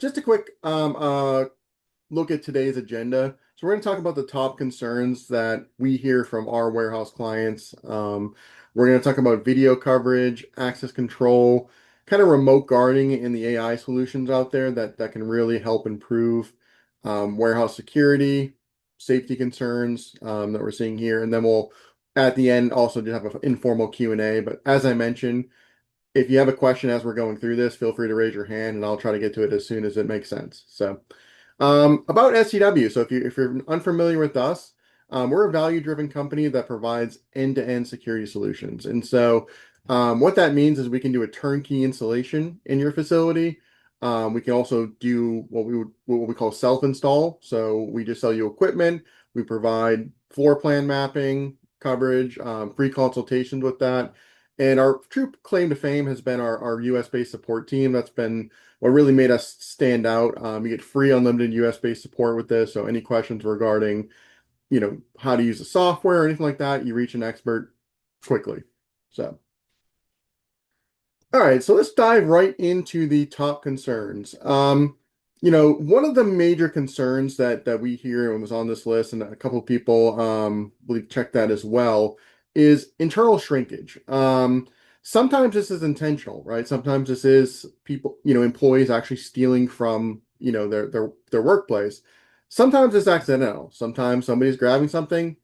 just a quick look at today's agenda. So we're going to talk about the top concerns that we hear from our warehouse clients. We're going to talk about video coverage, access control, kind of remote guarding and the AI solutions out there that can really help improve warehouse security, safety concerns that we're seeing here. And then we'll, at the end, also just have an informal Q&A. But as I mentioned, if you have a question as we're going through this, feel free to raise your hand and I'll try to get to it as soon as it makes sense. So, about SCW. So if you're unfamiliar with us, we're a value-driven company that provides end-to-end security solutions. And so, what that means is we can do a turnkey installation in your facility. We can also do what we call self-install. So we just sell you equipment. We provide floor plan mapping, coverage, free consultations with that. And our true claim to fame has been our US-based support team. That's been what really made us stand out. You get free unlimited US-based support with this. So any questions regarding, how to use the software or anything like that, you reach an expert quickly. So, all right, so let's dive right into the top concerns. One of the major concerns that we hear and was on this list, and a couple of people believe checked that as well, is internal shrinkage. Sometimes this is intentional, right? Sometimes this is people, employees actually stealing from, their workplace. Sometimes it's accidental. Sometimes somebody's grabbing something,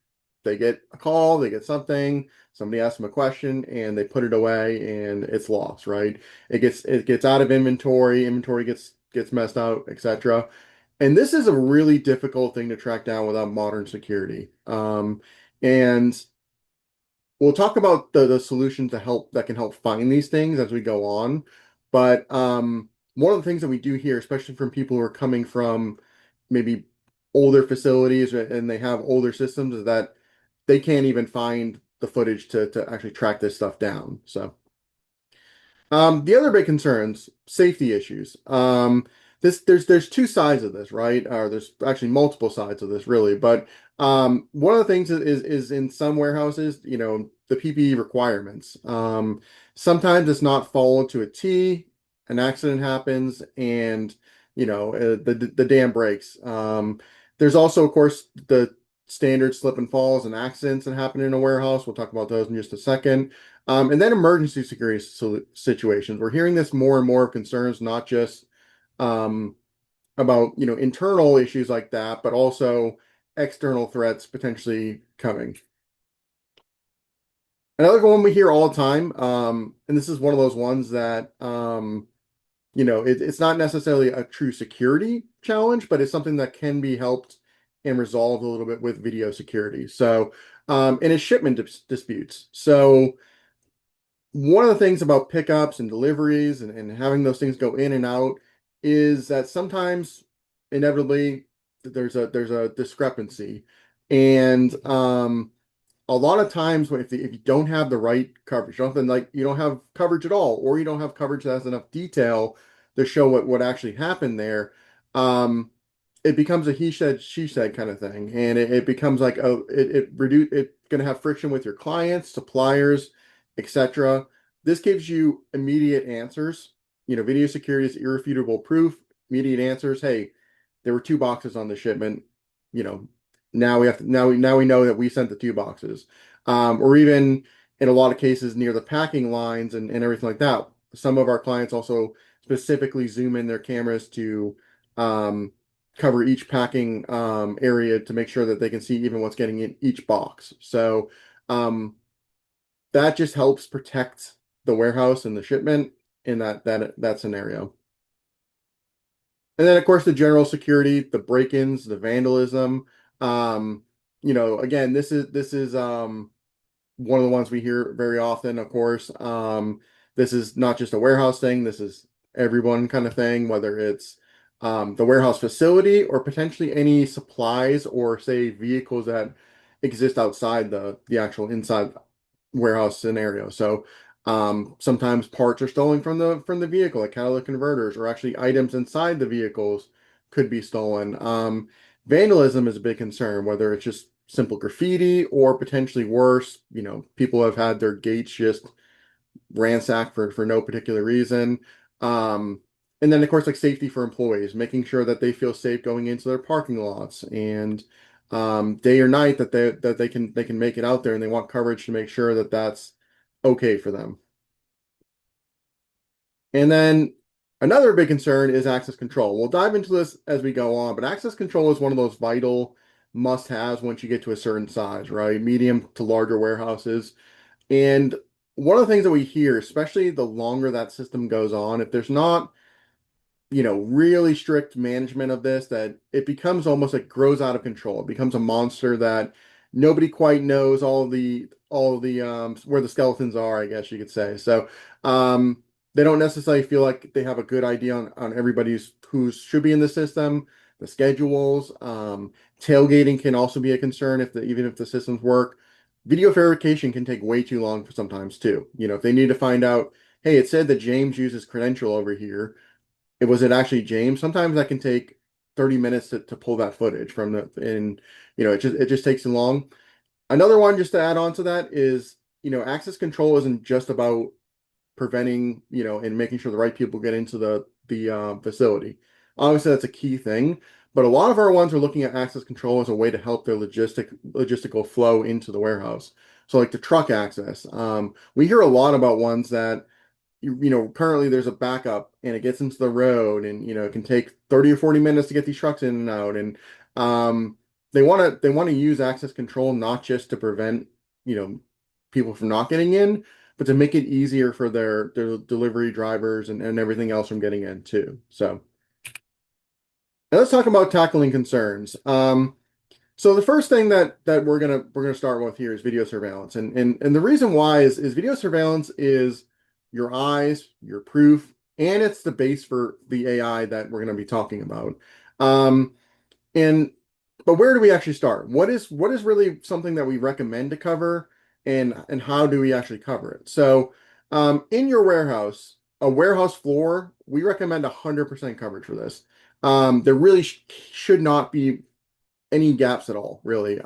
they get a call, they get something, somebody asks them a question, and they put it away, and it's lost, right? It gets out of inventory gets messed out, etc. And this is a really difficult thing to track down without modern security. And we'll talk about the solutions that can help find these things as we go on. But one of the things that we do here, especially from people who are coming from maybe older facilities and they have older systems, is that they can't even find the footage to actually track this stuff down. So the other big concerns, safety issues. There's two sides of this, right? Or there's actually multiple sides of this, really. But one of the things is in some warehouses, the PPE requirements. Sometimes it's not followed to a T. An accident happens, and the dam breaks. There's also, of course, the standard slip and falls and accidents that happen in a warehouse. We'll talk about those in just a second. And then emergency security situations. We're hearing this more and more of concerns, not just um, about internal issues like that, but also external threats potentially coming. Another one we hear all the time, and this is one of those ones that it's not necessarily a true security challenge, but it's something that can be helped and resolved a little bit with video security. So, and it's shipment disputes. So one of the things about pickups and deliveries and having those things go in and out is that sometimes inevitably there's a discrepancy. And a lot of times if you don't have the right coverage, something like you don't have coverage at all, or you don't have coverage that has enough detail to show what actually happened there, um, it becomes a he said, she said kind of thing. And it becomes like it's gonna have friction with your clients, suppliers, etc. This gives you immediate answers. Video security is irrefutable proof, immediate answers. Hey, there were two boxes on the shipment. You know, now we know that we sent the two boxes. Or even in a lot of cases near the packing lines and everything like that. Some of our clients also specifically zoom in their cameras to cover each packing area to make sure that they can see even what's getting in each box. So um, that just helps protect the warehouse and the shipment in that scenario. And then of course the general security, the break-ins, the vandalism. Um, again, this is one of the ones we hear very often, of course. This is not just a warehouse thing, this is everyone kind of thing, whether it's the warehouse facility or potentially any supplies or say vehicles that exist outside the actual inside warehouse scenario. So sometimes parts are stolen from the vehicle, like catalytic converters, or actually items inside the vehicles could be stolen. Vandalism is a big concern, whether it's just simple graffiti or potentially worse. People have had their gates just ransacked for no particular reason. Um, And then of course like safety for employees, making sure that they feel safe going into their parking lots and day or night that they can make it out there, and they want coverage to make sure that that's okay for them. And then another big concern is access control. We'll dive into this as we go on, but access control is one of those vital must-haves once you get to a certain size, right? Medium to larger warehouses. And one of the things that we hear, especially the longer that system goes on, if there's not really strict management of this, that it becomes almost like grows out of control. It becomes a monster that nobody quite knows all the where the skeletons are, I guess you could say. So they don't necessarily feel like they have a good idea on everybody's who should be in the system, the schedules. Tailgating can also be a concern even if the systems work. Video verification can take way too long for sometimes too. If they need to find out, hey, it said that James used his credential over here, was it actually James? Sometimes that can take 30 minutes to pull that footage from and it just takes too long. Another one just to add on to that is, access control isn't just about preventing, and making sure the right people get into the facility. Obviously, that's a key thing, but a lot of our ones are looking at access control as a way to help their logistical flow into the warehouse. So like the truck access, we hear a lot about ones that currently there's a backup and it gets into the road, and it can take 30 or 40 minutes to get these trucks in and out. And they want to use access control not just to prevent, people from not getting in, but to make it easier for their delivery drivers and everything else from getting in too. So now let's talk about tackling concerns. So the first thing that we're gonna start with here is video surveillance, and the reason why is video surveillance is your eyes, your proof, and it's the base for the AI that we're gonna be talking about. Um, and but where do we actually start? What is really something that we recommend to cover, and how do we actually cover it? So in your warehouse, a warehouse floor, we recommend 100% coverage for this. There really should not be any gaps at all, really.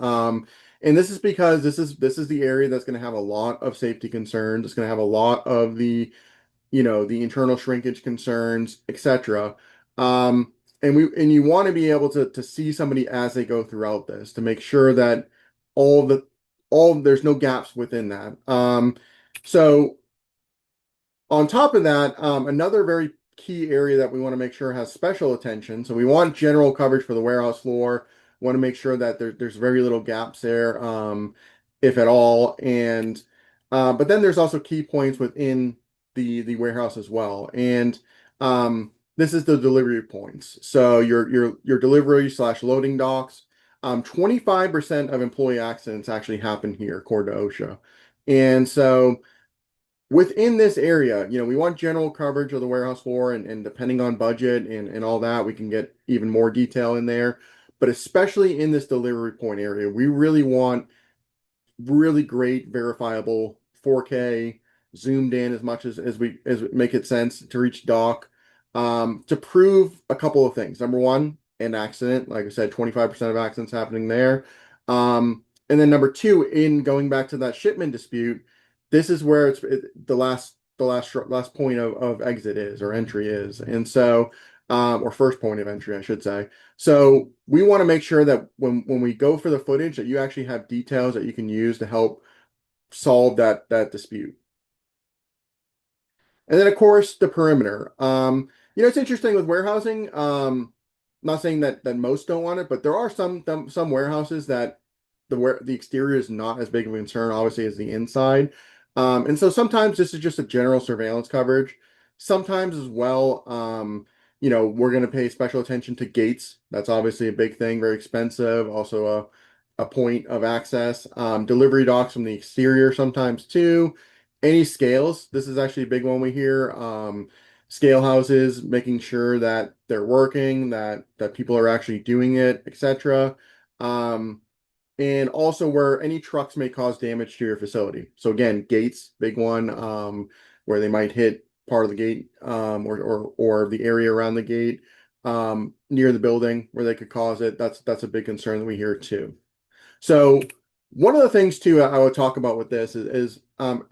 And this is because this is the area that's going to have a lot of safety concerns. It's going to have a lot of the internal shrinkage concerns, etc. Um, and you want to be able to see somebody as they go throughout this to make sure that all the all there's no gaps within that. So on top of that, another very key area that we want to make sure has special attention. So we want general coverage for the warehouse floor. Want to make sure that there's very little gaps there, if at all. And but then there's also key points within the warehouse as well. And this is the delivery points. So your delivery slash loading docks. 25% of employee accidents actually happen here, according to OSHA. And so within this area, we want general coverage of the warehouse floor, and depending on budget and all that, we can get even more detail in there. But especially in this delivery point area, we really want really great verifiable 4K zoomed in as much as we make it sense to reach dock, to prove a couple of things. Number one, an accident. Like I said, 25% of accidents happening there. And then number two, in going back to that shipment dispute, this is where the last point of exit is, or entry is. And so or first point of entry, I should say. So we want to make sure that when we go for the footage, that you actually have details that you can use to help solve that dispute. And then of course the perimeter. It's interesting with warehousing. Not saying that most don't want it, but there are some warehouses that the exterior is not as big of a concern, obviously, as the inside. And so sometimes this is just a general surveillance coverage. Sometimes as well, we're going to pay special attention to gates. That's obviously a big thing, very expensive. Also a point of access. Delivery docks from the exterior sometimes too. Any scales. This is actually a big one we hear. Scale houses, making sure that they're working, that people are actually doing it, etc. And also where any trucks may cause damage to your facility. So again, gates, big one, where they might hit part of the gate, or the area around the gate, near the building where they could cause it. That's a big concern that we hear too. So one of the things too I would talk about with this is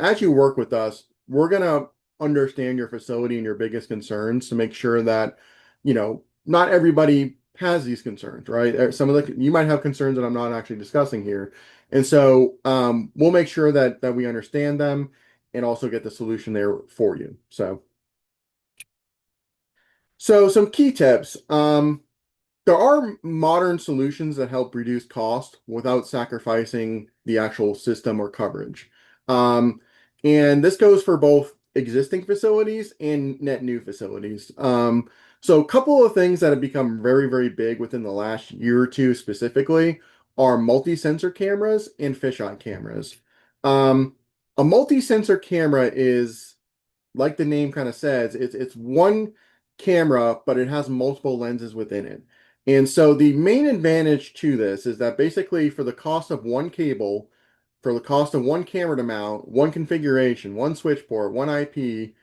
as you work with us, we're gonna understand your facility and your biggest concerns to make sure that, not everybody has these concerns, right? Some of the you might have concerns that I'm not actually discussing here. And so we'll make sure that we understand them and also get the solution there for you. So some key tips. There are modern solutions that help reduce cost without sacrificing the actual system or coverage. Um, and this goes for both existing facilities and net new facilities. So a couple of things that have become very, very big within the last year or two specifically are multi-sensor cameras and fisheye cameras. Um, a multi-sensor camera is like the name kind of says, it's one camera, but it has multiple lenses within it. And so the main advantage to this is that basically for the cost of one cable, for the cost of one camera to mount, one configuration, one switch port, one IP,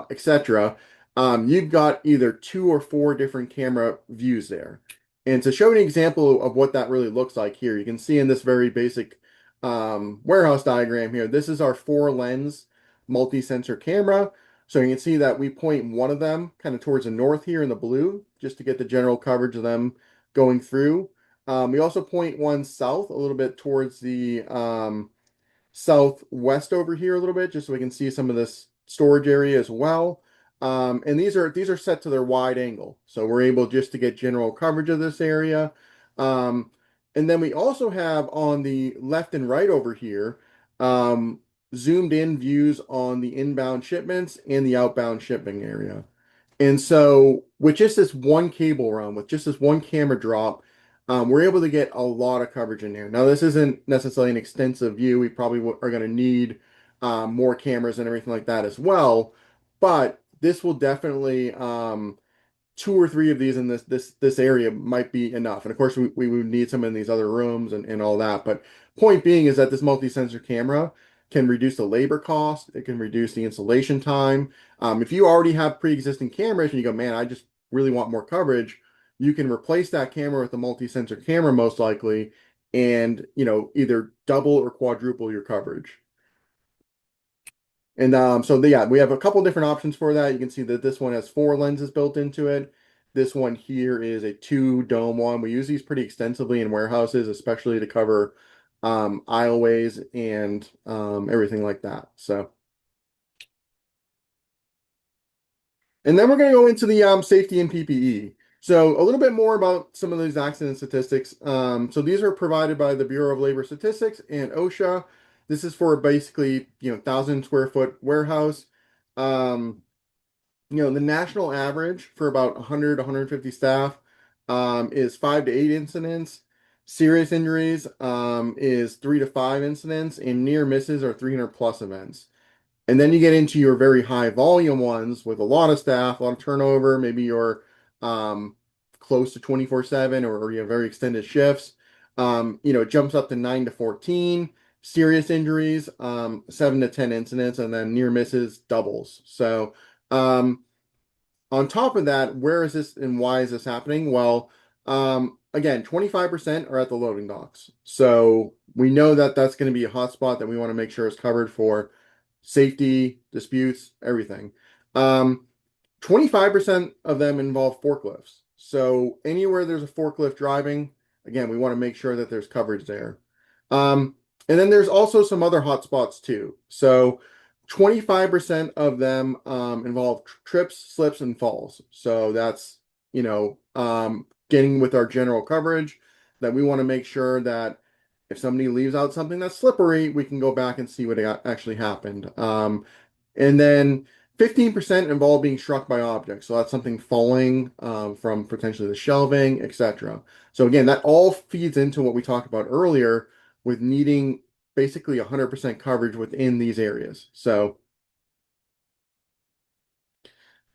etc., you've got either two or four different camera views there. And to show an example of what that really looks like here, you can see in this very basic warehouse diagram here, this is our four lens multi-sensor camera. So you can see that we point one of them kind of towards the north here in the blue, just to get the general coverage of them going through. We also point one south a little bit towards the southwest over here a little bit, just so we can see some of this storage area as well. And these are set to their wide angle, so we're able just to get general coverage of this area. Um, and then we also have on the left and right over here, zoomed in views on the inbound shipments and the outbound shipping area. And so with just this one cable run, with just this one camera drop, we're able to get a lot of coverage in there. Now, this isn't necessarily an extensive view. We probably are going to need more cameras and everything like that as well. But this will definitely two or three of these in this area might be enough. And of course, we would need some in these other rooms and all that. But point being is that this multi-sensor camera can reduce the labor cost. It can reduce the installation time. If you already have pre-existing cameras and you go, man, I just really want more coverage, you can replace that camera with a multi-sensor camera most likely, and either double or quadruple your coverage. And yeah, we have a couple different options for that. You can see that this one has four lenses built into it. This one here is a two dome one. We use these pretty extensively in warehouses, especially to cover aisleways and everything like that. And then we're going to go into the safety and PPE. So a little bit more about some of these accident statistics. So these are provided by the Bureau of Labor Statistics and OSHA. This is for basically, 1,000 square foot warehouse. Um, the national average for about 100, 150 staff is 5 to 8 incidents. Serious injuries is 3 to 5 incidents, and near misses are 300 plus events. And then you get into your very high volume ones with a lot of staff, a lot of turnover. Maybe you're um, close to 24/7 or you have very extended shifts. It jumps up to 9 to 14. Serious injuries, 7 to 10 incidents, and then near misses doubles. So, on top of that, where is this and why is this happening? Well, again, 25% are at the loading docks. So we know that that's going to be a hotspot that we want to make sure is covered for safety, disputes, everything. 25% of them involve forklifts. So anywhere there's a forklift driving, again, we want to make sure that there's coverage there. Um, and then there's also some other hotspots too. So 25% of them involve trips, slips, and falls. So that's, getting with our general coverage that we want to make sure that if somebody leaves out something that's slippery, we can go back and see what actually happened. And then 15% involve being struck by objects. So that's something falling from potentially the shelving, etc. So again, that all feeds into what we talked about earlier with needing basically 100% coverage within these areas. So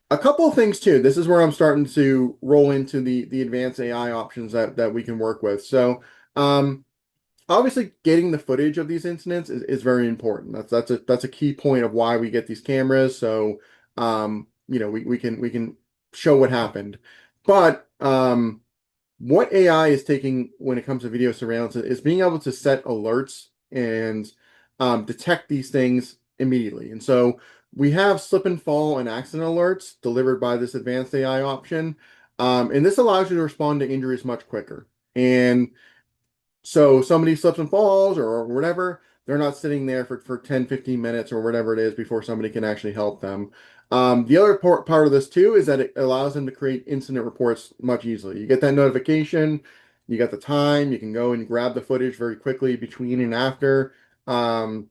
a couple of things too. This is where I'm starting to roll into the advanced AI options that we can work with. So obviously getting the footage of these incidents is very important. That's a key point of why we get these cameras. So we can show what happened. But what AI is taking when it comes to video surveillance is being able to set alerts and detect these things immediately. And so we have slip and fall and accident alerts delivered by this advanced AI option. And this allows you to respond to injuries much quicker. And so somebody slips and falls or whatever, they're not sitting there for 10, 15 minutes or whatever it is before somebody can actually help them. The other part of this too is that it allows them to create incident reports much easily. You get that notification, you got the time, you can go and grab the footage very quickly between and after. Um,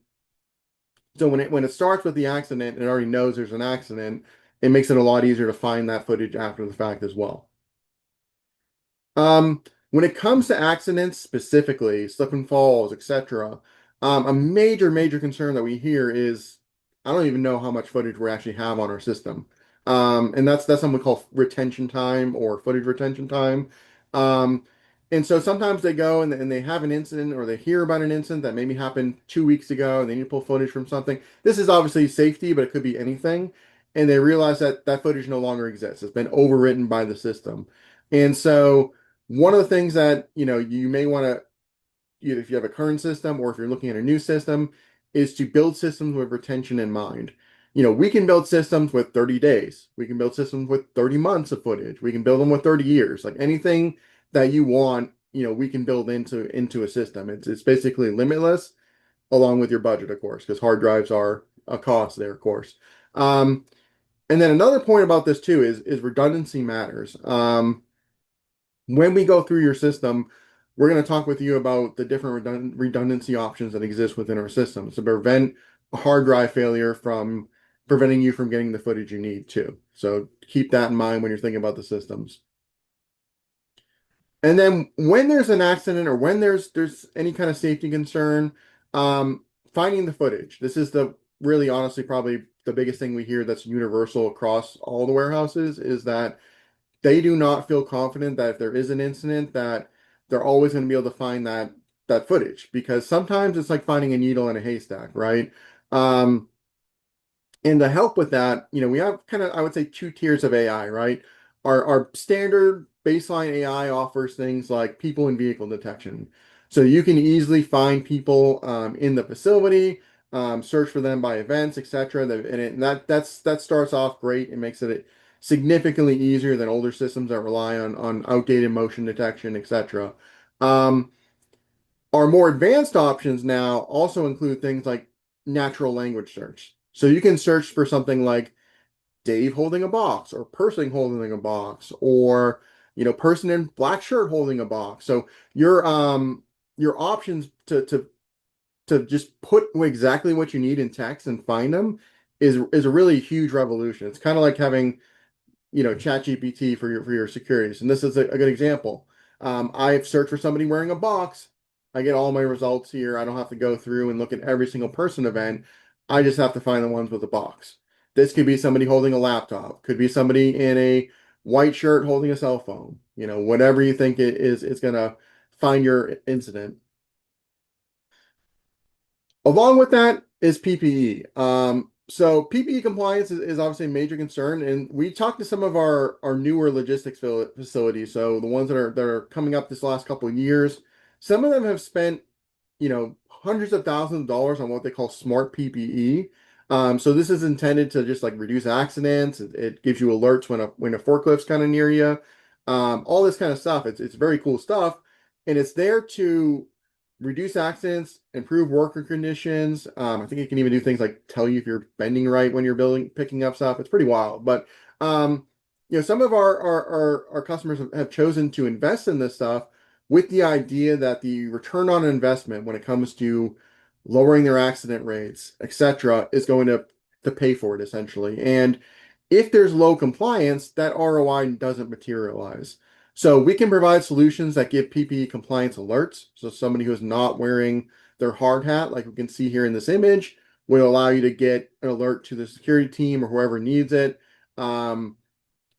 so when it starts with the accident, it already knows there's an accident. It makes it a lot easier to find that footage after the fact as well. When it comes to accidents specifically, slip and falls, etc., a major concern that we hear is I don't even know how much footage we actually have on our system. And that's something we call retention time or footage retention time. Um, and so sometimes they go and they have an incident or they hear about an incident that maybe happened 2 weeks ago and they need to pull footage from something. This is obviously safety, but it could be anything. And they realize that that footage no longer exists. It's been overwritten by the system. And so one of the things that you may want to, if you have a current system or if you're looking at a new system, is to build systems with retention in mind. We can build systems with 30 days. We can build systems with 30 months of footage. We can build them with 30 years. Like anything that you want, we can build into a system. It's basically limitless, along with your budget, of course, because hard drives are a cost there, of course. Um, and then another point about this too is redundancy matters. When we go through your system, we're going to talk with you about the different redundancy options that exist within our system to prevent a hard drive failure from preventing you from getting the footage you need too. So keep that in mind when you're thinking about the systems. And then when there's an accident or when there's any kind of safety concern, um, finding the footage. This is the really honestly probably the biggest thing we hear that's universal across all the warehouses is that they do not feel confident that if there is an incident that they're always going to be able to find that footage because sometimes it's like finding a needle in a haystack, right? Um, and to help with that, we have kind of, I would say, two tiers of AI, right? Our standard baseline AI offers things like people and vehicle detection. So you can easily find people in the facility, search for them by events, etc. And that starts off great. It makes it significantly easier than older systems that rely on outdated motion detection, etc. Um, our more advanced options now also include things like natural language search. So you can search for something like Dave holding a box or person holding a box or person in black shirt holding a box. So your options to just put exactly what you need in text and find them is a really huge revolution. It's kind of like having ChatGPT for your securities. And this is a good example. I've searched for somebody wearing a box. I get all my results here. I don't have to go through and look at every single person event. I just have to find the ones with a box. This could be somebody holding a laptop, could be somebody in a white shirt holding a cell phone. Whatever you think it is, it's gonna find your incident. Along with that is PPE. So PPE compliance is obviously a major concern, and we talked to some of our newer logistics facilities. So the ones that are coming up this last couple of years, some of them have spent hundreds of thousands of dollars on what they call smart PPE. So this is intended to just like reduce accidents. It gives you alerts when a forklift's kind of near you. All this kind of stuff. It's very cool stuff, and it's there to reduce accidents, improve worker conditions. I think it can even do things like tell you if you're bending right when you're picking up stuff. It's pretty wild. But um, some of our customers have chosen to invest in this stuff with the idea that the return on investment when it comes to lowering their accident rates, etc., is going to pay for it essentially. And if there's low compliance, that ROI doesn't materialize. So we can provide solutions that give PPE compliance alerts. So somebody who is not wearing their hard hat, like we can see here in this image, will allow you to get an alert to the security team or whoever needs it. And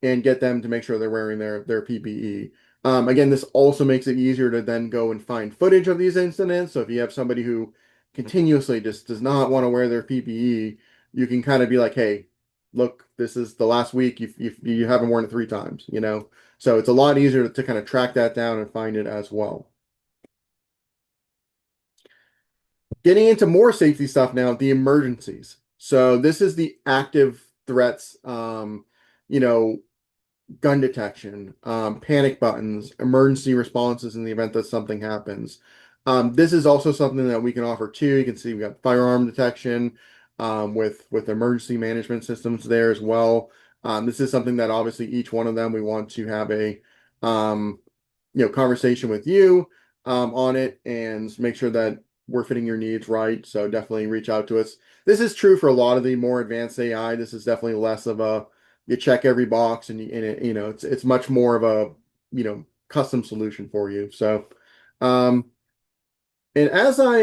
get them to make sure they're wearing their PPE. Again, this also makes it easier to then go and find footage of these incidents. So if you have somebody who continuously just does not want to wear their PPE, you can kind of be like, hey, look, this is the last week you haven't worn it 3 times. So it's a lot easier to kind of track that down and find it as well. Getting into more safety stuff now, the emergencies. So this is the active threats, you know, gun detection, panic buttons, emergency responses in the event that something happens. This is also something that we can offer too. You can see we've got firearm detection with emergency management systems there as well. This is something that obviously each one of them we want to have a um, conversation with you on it and make sure that we're fitting your needs right. So definitely reach out to us. This is true for a lot of the more advanced AI. This is definitely less of a you check every box and it, it's much more of a custom solution for you. So um and as I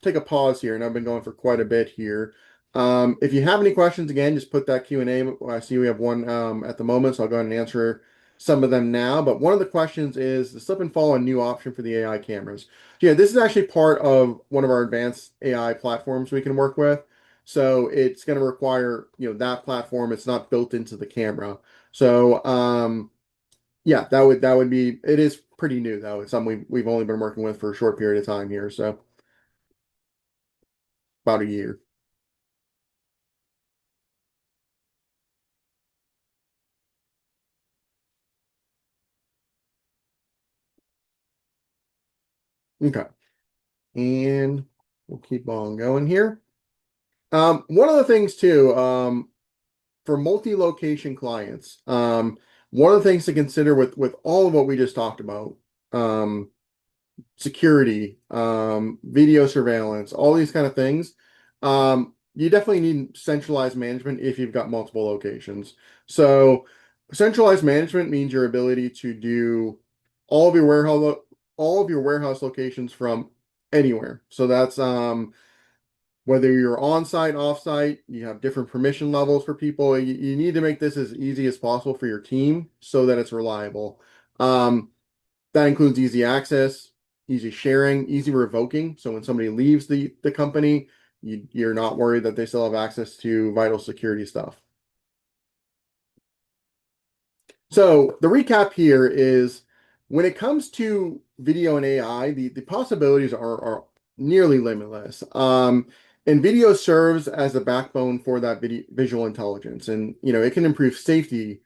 take a pause here, and I've been going for quite a bit here. If you have any questions, again, just put that Q&A. I see we have one at the moment, so I'll go ahead and answer some of them now. But one of the questions is the slip and fall a new option for the AI cameras. Yeah, this is actually part of one of our advanced AI platforms we can work with. So it's going to require, that platform. It's not built into the camera. So yeah, that would be. It is pretty new though. It's something we've only been working with for a short period of time here, so about a year. Okay. And we'll keep on going here. One of the things too, for multi-location clients, one of the things to consider with all of what we just talked about, um, security, video surveillance, all these kind of things, you definitely need centralized management if you've got multiple locations. So centralized management means your ability to do all of your warehouse all of your warehouse locations from anywhere. So that's whether you're on site, off site, you have different permission levels for people. You need to make this as easy as possible for your team so that it's reliable. Um, that includes easy access, easy sharing, easy revoking. So when somebody leaves the company, you're not worried that they still have access to vital security stuff. So the recap here is when it comes to video and AI, the possibilities are nearly limitless. And video serves as the backbone for that visual intelligence, and it can improve safety,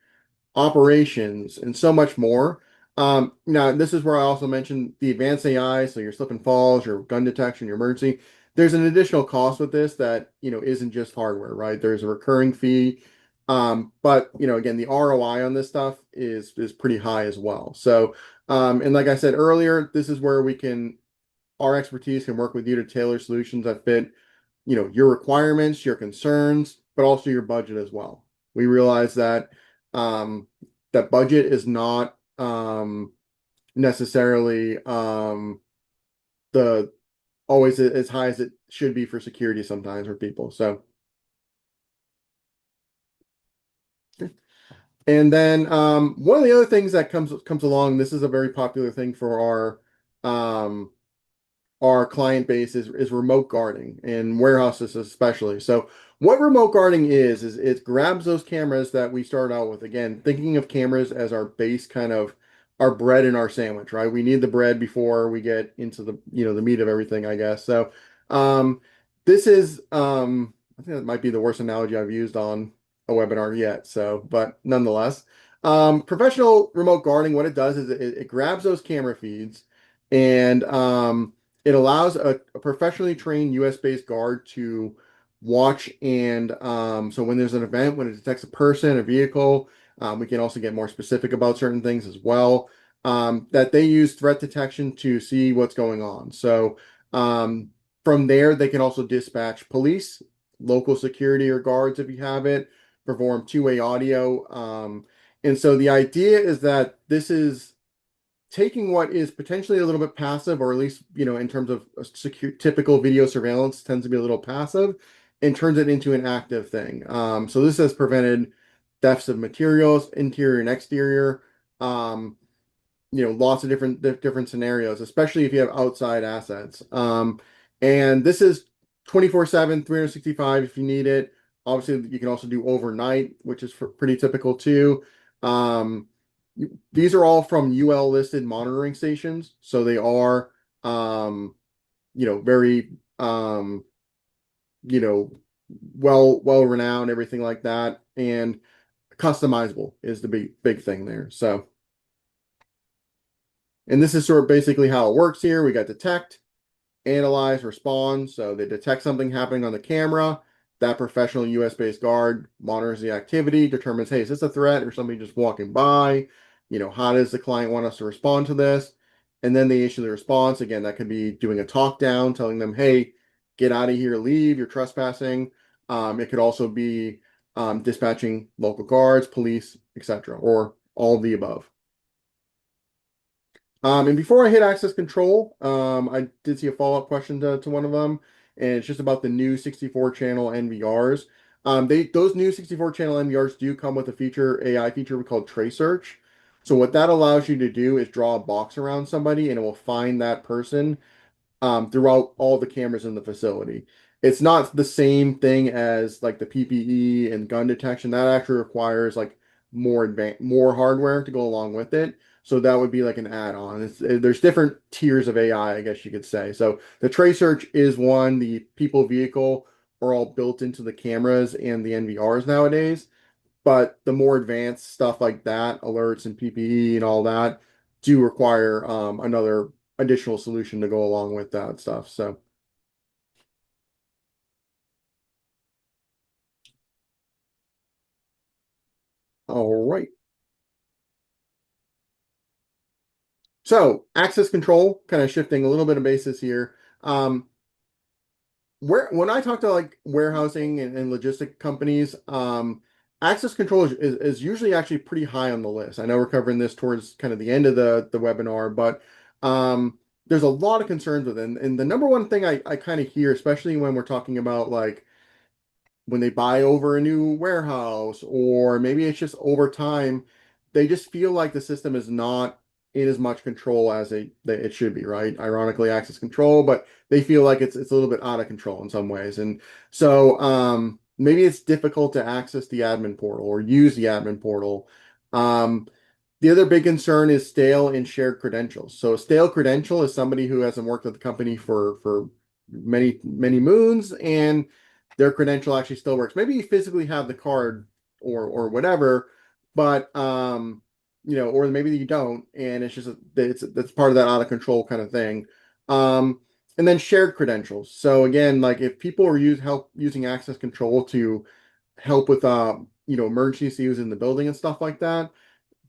operations, and so much more. Now, this is where I also mentioned the advanced AI, so your slip and falls, your gun detection, your emergency. There's an additional cost with this that, isn't just hardware, right? There's a recurring fee. But again, the ROI on this stuff is pretty high as well. So, and like I said earlier, this is where our expertise can work with you to tailor solutions that fit, your requirements, your concerns, but also your budget as well. We realize that um, that budget is not necessarily the always as high as it should be for security sometimes for people. So, and then one of the other things that comes along, this is a very popular thing for our client base is remote guarding in warehouses especially. So what remote guarding is it grabs those cameras that we start out with. Again, thinking of cameras as our base kind of our bread in our sandwich, right? We need the bread before we get into the meat of everything, I guess. So this is I think that might be the worst analogy I've used on a webinar yet. So, but nonetheless, professional remote guarding, what it does is it grabs those camera feeds and it allows a professionally trained US-based guard to watch and so when there's an event, when it detects a person, a vehicle, we can also get more specific about certain things as well. That they use threat detection to see what's going on. So from there, they can also dispatch police, local security or guards if you have it, perform two-way audio. And so the idea is that this is taking what is potentially a little bit passive, or at least, in terms of secure, typical video surveillance tends to be a little passive, and turns it into an active thing. So this has prevented thefts of materials, interior and exterior, um, lots of different scenarios, especially if you have outside assets. And this is 24/7, 365 if you need it. Obviously, you can also do overnight, which is pretty typical too. Um, these are all from UL listed monitoring stations, so they are, very, you know, well renowned, everything like that, and customizable is the big thing there. So, and this is sort of basically how it works here. We got detect, analyze, respond. So they detect something happening on the camera. That professional US-based guard monitors the activity, determines, hey, is this a threat or somebody just walking by? How does the client want us to respond to this? And then they issue the response. Again, that could be doing a talk down, telling them, hey, get out of here, leave, you're trespassing. It could also be dispatching local guards, police, etc., or all of the above. And before I hit access control, I did see a follow-up question to one of them, and it's just about the new 64 channel NVRs. Those new 64 channel NVRs do come with a AI feature called Trace Search. So what that allows you to do is draw a box around somebody, and it will find that person throughout all the cameras in the facility. It's not the same thing as like the PPE and gun detection. That actually requires like more hardware to go along with it. So that would be like an add-on. There's different tiers of AI, I guess you could say. So the trace search is one. The people vehicle are all built into the cameras and the NVRs nowadays. But the more advanced stuff like that, alerts and PPE and all that, do require another additional solution to go along with that stuff. So, all right. So, access control, kind of shifting a little bit of basis here. Um, where when I talk to like warehousing and logistic companies, access control is usually actually pretty high on the list. I know we're covering this towards kind of the end of the webinar, but there's a lot of concerns with it. And the number one thing I kind of hear, especially when we're talking about like when they buy over a new warehouse, or maybe it's just over time, they just feel like the system is not in as much control as it should be, right? Ironically, access control, but they feel like it's a little bit out of control in some ways. And so maybe it's difficult to access the admin portal or use the admin portal. Um, the other big concern is stale and shared credentials. So a stale credential is somebody who hasn't worked at the company for many moons, and their credential actually still works. Maybe you physically have the card or whatever, but or maybe you don't, and it's just that's part of that out of control kind of thing. Um, and then shared credentials. So again, like if people are using access control to help with emergencies in the building and stuff like that,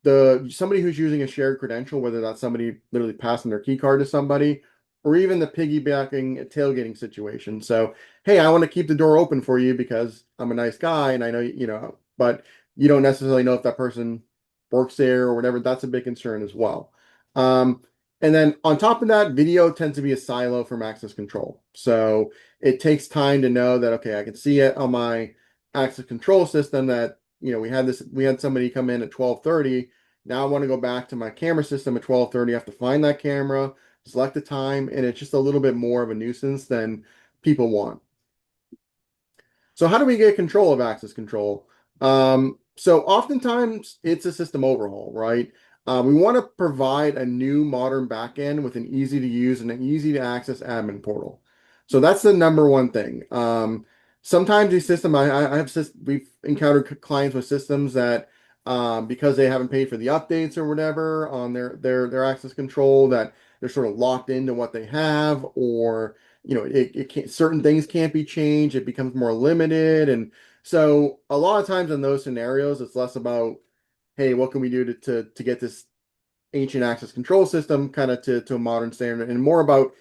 the somebody who's using a shared credential, whether that's somebody literally passing their key card to somebody, or even the piggybacking tailgating situation. So, hey, I want to keep the door open for you because I'm a nice guy and I know but you don't necessarily know if that person works there or whatever. That's a big concern as well. Um, and then on top of that, video tends to be a silo from access control. So it takes time to know that, okay, I can see it on my access control system that we had somebody come in at 12:30. Now I want to go back to my camera system at 12:30. I have to find that camera, select the time, and it's just a little bit more of a nuisance than people want. So how do we get control of access control? So oftentimes it's a system overhaul, right? We want to provide a new modern backend with an easy to use and an easy to access admin portal. So that's the number one thing. Sometimes these systems, I have we've encountered clients with systems that because they haven't paid for the updates or whatever on their access control, that they're sort of locked into what they have, or it can't, certain things can't be changed, it becomes more limited. And so a lot of times in those scenarios it's less about, hey, what can we do to get this ancient access control system kind of to a modern standard, and more about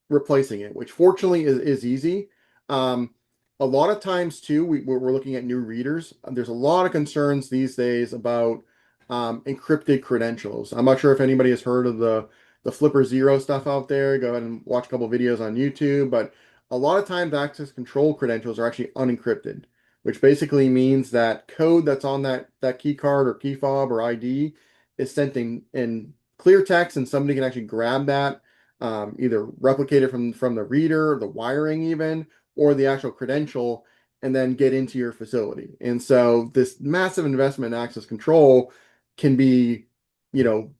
replacing it, which fortunately is easy. Um, a lot of times too, we're looking at new readers. There's a lot of concerns these days about encrypted credentials. I'm not sure if anybody has heard of the Flipper Zero stuff out there. Go ahead and watch a couple videos on YouTube. But a lot of times, access control credentials are actually unencrypted, which basically means that code that's on that key card or key fob or ID is sent in clear text, and somebody can actually grab that, either replicate it from the reader, the wiring even, or the actual credential, and then get into your facility. And so this massive investment in access control can be,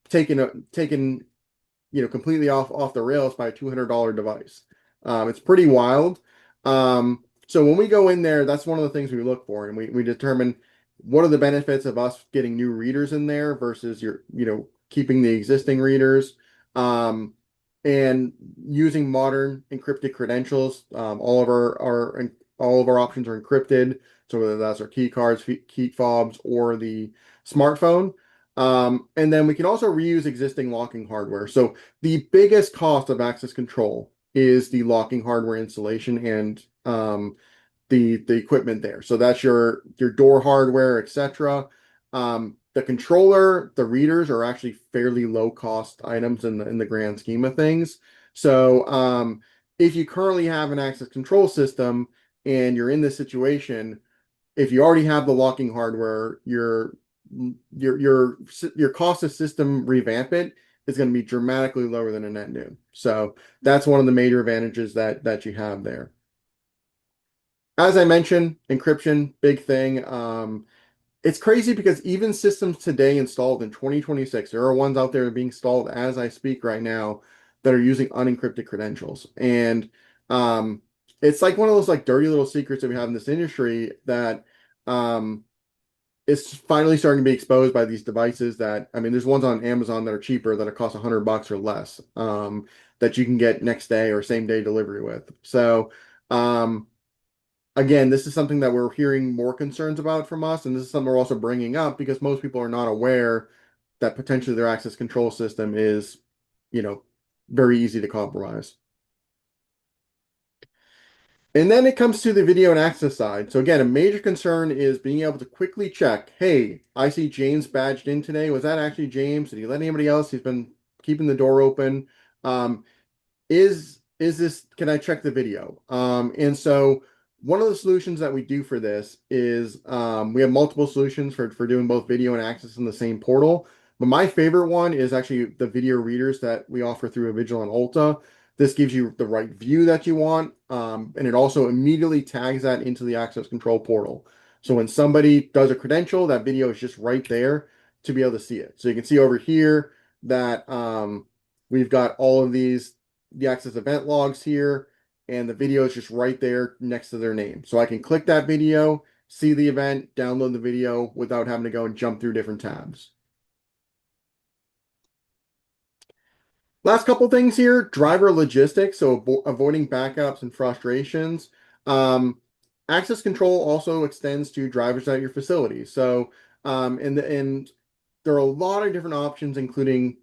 taken completely off the rails by a $200 device. It's pretty wild. So when we go in there, that's one of the things we look for, and we determine what are the benefits of us getting new readers in there versus keeping the existing readers, um, and using modern encrypted credentials. All of our options are encrypted, so whether that's our key cards, key fobs, or the smartphone. And then we can also reuse existing locking hardware. So the biggest cost of access control is the locking hardware installation and the equipment there. So that's your door hardware, etc. The controller, the readers are actually fairly low cost items in the grand scheme of things. So if you currently have an access control system and you're in this situation, if you already have the locking hardware, your cost of system revamp it is going to be dramatically lower than a net new. So that's one of the major advantages that you have there. As I mentioned, encryption, big thing. It's crazy because even systems today installed in 2026, there are ones out there being installed as I speak right now that are using unencrypted credentials. And um, it's like one of those like dirty little secrets that we have in this industry that um, is finally starting to be exposed by these devices that, I mean, there's ones on Amazon that are cheaper that cost $100 or less, that you can get next day or same day delivery with. So, again, this is something that we're hearing more concerns about from us, and this is something we're also bringing up because most people are not aware that potentially their access control system is, you know, very easy to compromise. And then it comes to the video and access side. So again, a major concern is being able to quickly check, hey, I see James badged in today. Was that actually James? Did he let anybody else? He's been keeping the door open. Um, is this, can I check the video? And so one of the solutions that we do for this is we have multiple solutions for doing both video and access in the same portal. But my favorite one is actually the video readers that we offer through Avigilon Ulta. This gives you the right view that you want, and it also immediately tags that into the access control portal. So when somebody does a credential, that video is just right there to be able to see it. So you can see over here that we've got all of the access event logs here, and the video is just right there next to their name. So I can click that video, see the event, download the video without having to go and jump through different tabs. Last couple things here, driver logistics, so avoiding backups and frustrations. Um, Access control also extends to drivers at your facility. So, and there are a lot of different options, including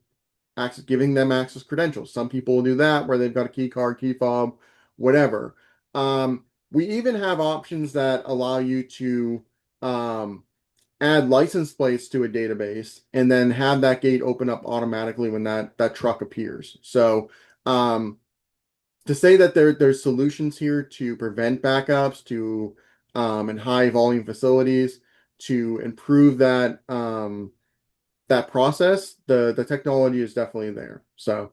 access, giving them access credentials. Some people will do that where they've got a key card, key fob, whatever. We even have options that allow you to um, add license plates to a database and then have that gate open up automatically when that truck appears. So to say that there's solutions here to prevent backups to in high volume facilities to improve that process, the technology is definitely there. So,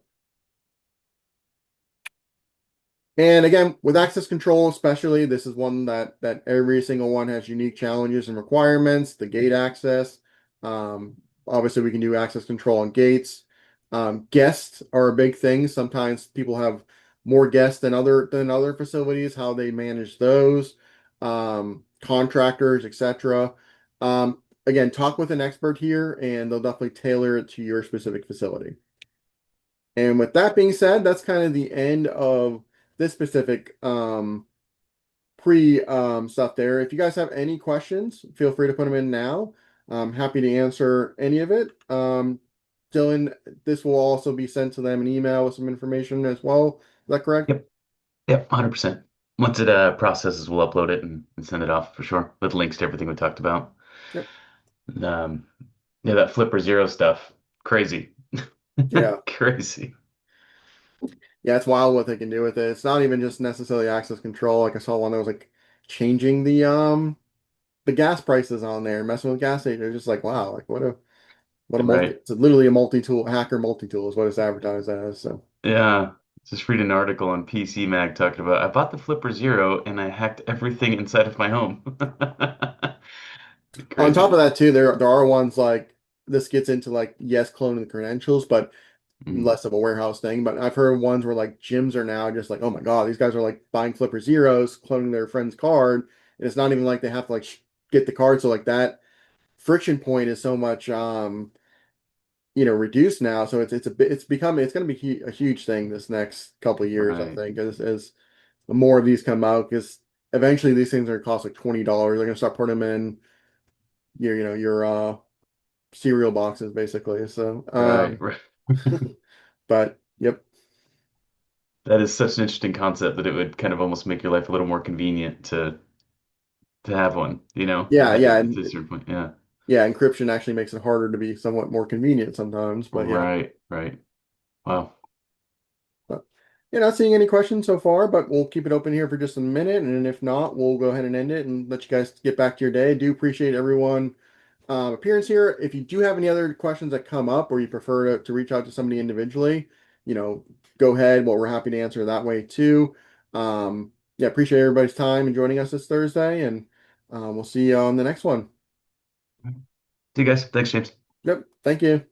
and again, with access control, especially, this is one that every single one has unique challenges and requirements. The gate access, um, obviously, we can do access control on gates. Guests are a big thing. Sometimes people have more guests than other facilities. How they manage those, contractors, etc. Again, talk with an expert here, and they'll definitely tailor it to your specific facility. And with that being said, that's kind of the end of this specific pre stuff there. If you guys have any questions, feel free to put them in now. I'm happy to answer any of it. Dylan, this will also be sent to them an email with some information as well. Is that correct? Yep. Yep. 100%. Once it processes, we'll upload it and send it off for sure with links to everything we talked about. Yep. And, yeah, that Flipper Zero stuff, crazy. Yeah. Crazy. Yeah, it's wild what they can do with it. It's not even just necessarily access control. Like I saw one that was like changing the gas prices on there, messing with gas stations. Just like, wow, like what a multi, Right. it's literally a multi-tool, hacker multi-tool is what it's advertised as. So Yeah. Just read an article on PC Mag talking about I bought the Flipper Zero and I hacked everything inside of my home. on top of Crazy. that too, there are ones like this gets into like yes, cloning the credentials, but Mm. less of a warehouse thing. But I've heard ones where like gyms are now just like, oh my God, these guys are like buying Flipper Zeros, cloning their friend's card. And it's not even like they have to like get the card. So like that friction point is so much reduced now. So it's a bit it's going to be a huge thing this next couple of years, I Right. think, as more of these come out, because eventually these things are going to cost like $20. They're going to start putting them in your cereal boxes basically. So Right. Right. but yep. That is such an interesting concept that it would kind of almost make your life a little more convenient to have one, Yeah, yeah, to a and certain point. Yeah. yeah, encryption actually makes it harder to be somewhat more convenient sometimes. But yeah. Right. Right. Wow. But not seeing any questions so far, but we'll keep it open here for just a minute, and if not, we'll go ahead and end it and let you guys get back to your day. Do appreciate everyone appearance here. If you do have any other questions that come up, or you prefer to reach out to somebody individually, go ahead. Well, we're happy to answer that way too. Yeah, appreciate everybody's time and joining us this Thursday, and we'll see you on the next one. See you guys. Thanks, James. Yep, thank you.